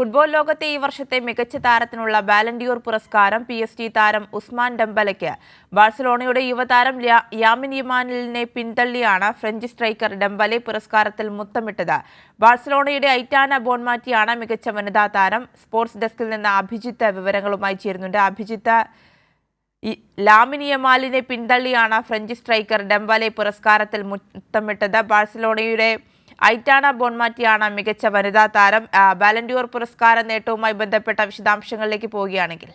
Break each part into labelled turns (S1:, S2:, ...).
S1: Football ലോകത്തെ ഈ വർഷത്തെ മികച്ച താരത്തിനുള്ള ബാലൻഡിയോർ പുരസ്കാരം PSG താരം ഉസ്മാൻ ഡെംബലയ്ക്ക്. ബാഴ്സലോണയുടെ യുവതാരം യാമിൻ യമാലിനെ പിന്തള്ളിയാണ് ഫ്രഞ്ച് സ്ട്രൈക്കർ ഡെംബലെ പുരസ്കാരത്തിൽ മുത്തമിട്ടത്. ബാഴ്സലോണയുടെ ഐറ്റാന ബോൺമാറ്റിയാണ് മികച്ച വനിതാ താരം. സ്പോർട്സ് ഡെസ്കിൽ നിന്ന് അഭിജിത്ത് വിവരങ്ങളുമായി ചേരുന്നുണ്ട്. അഭിജിത്ത്, ലാമിൻ യമാലിനെ പിന്തള്ളിയാണ് ഫ്രഞ്ച് സ്ട്രൈക്കർ ഡെംബലെ പുരസ്കാരത്തിൽ മുത്തമിട്ടത്. ബാഴ്സലോണയുടെ ഐറ്റാന ബോൺമാറ്റിയാണ് മികച്ച വനിതാ താരം. ബാലൻഡിയോർ പുരസ്കാര നേട്ടവുമായി ബന്ധപ്പെട്ട വിശദാംശങ്ങളിലേക്ക് പോവുകയാണെങ്കിൽ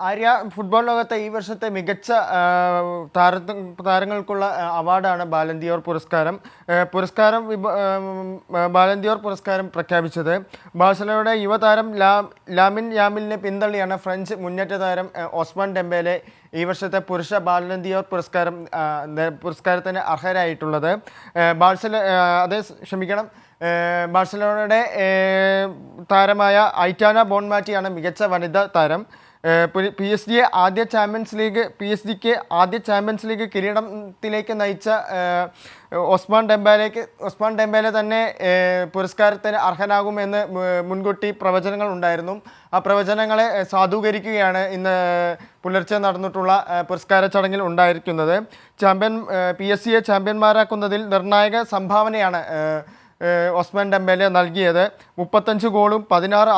S2: ആര്യ, ഫുട്ബോൾ ലോകത്തെ ഈ വർഷത്തെ മികച്ച താരങ്ങൾക്കുള്ള അവാർഡാണ് ബാലൻഡിയോർ പുരസ്കാരം. ബാലൻഡിയോർ പുരസ്കാരം പ്രഖ്യാപിച്ചത് ബാഴ്സലോണയുടെ യുവതാരം ലാമിൻ യാമിലിനെ പിന്തള്ളിയാണ് ഫ്രഞ്ച് മുന്നേറ്റ താരം ഒസ്മാൻ ഡെംബേലെ ഈ വർഷത്തെ പുരുഷ ബാലൻഡിയോർ പുരസ്കാരത്തിന് അർഹരായിട്ടുള്ളത്. ബാഴ്സലോണയുടെ താരമായ ഐറ്റാന ബോൺമാറ്റിയാണ് മികച്ച വനിതാ താരം. PSG ആദ്യ ചാമ്പ്യൻസ് ലീഗ് കിരീടത്തിലേക്ക് നയിച്ച ഒസ്മാൻ ഡെംബേലെ തന്നെ പുരസ്കാരത്തിന് അർഹനാകുമെന്ന് മുൻകൂട്ടി പ്രവചനങ്ങൾ ഉണ്ടായിരുന്നു. ആ പ്രവചനങ്ങളെ സാധൂകരിക്കുകയാണ് ഇന്ന് പുലർച്ചെ നടന്നിട്ടുള്ള പുരസ്കാര ചടങ്ങിൽ ഉണ്ടായിരിക്കുന്നത്. PSG ചാമ്പ്യന്മാരാക്കുന്നതിൽ നിർണായക സംഭാവനയാണ് ഒസ്മാൻ ഡെംബേലെ നൽകിയത്. 35 ഗോളും 16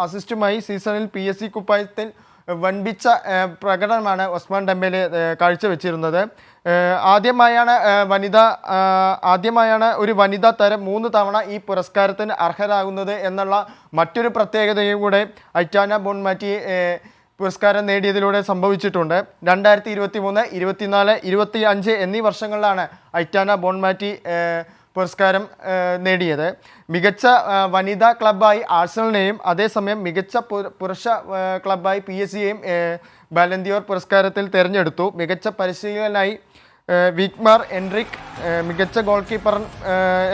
S2: അസിസ്റ്റുമായി സീസണിൽ PSG കുപ്പായത്തിൽ വൻപിച്ച പ്രകടനമാണ് ഒസ്മാൻ ഡെംബേലെ കാഴ്ചവെച്ചിരുന്നത്. ആദ്യമായാണ് ഒരു വനിതാ താരം 3 തവണ ഈ പുരസ്കാരത്തിന് അർഹരാകുന്നത് എന്നുള്ള മറ്റൊരു പ്രത്യേകതയും കൂടെ ഐറ്റാന ബോൺമാറ്റി പുരസ്കാരം നേടിയതിലൂടെ സംഭവിച്ചിട്ടുണ്ട്. 2023, 24, 25 എന്നീ വർഷങ്ങളിലാണ് ഐറ്റാന ബോൺമാറ്റി പുരസ്കാരം നേടിയത്. മികച്ച വനിതാ ക്ലബ്ബായി ആഴ്സണലിനെയും അതേസമയം മികച്ച പുരുഷ ക്ലബ്ബായി PSG-യെയും ബാലൻഡിയോർ പുരസ്കാരത്തിൽ തിരഞ്ഞെടുത്തു. മികച്ച പരിശീലകനായി വിഗ്മാർ എൻറിക്, മികച്ച ഗോൾ കീപ്പർ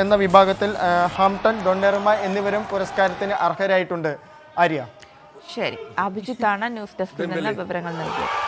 S2: എന്ന വിഭാഗത്തിൽ ഹാംപ്ടൺ ഡൊണ്ണറുമ എന്നിവരും പുരസ്കാരത്തിന് അർഹരായിട്ടുണ്ട്. ആര്യ,
S1: ശരി, അഭിജിത്താണ് ന്യൂസ് ഡെസ്കിൽ നിന്ന് വിവരങ്ങൾ നൽകിയത്.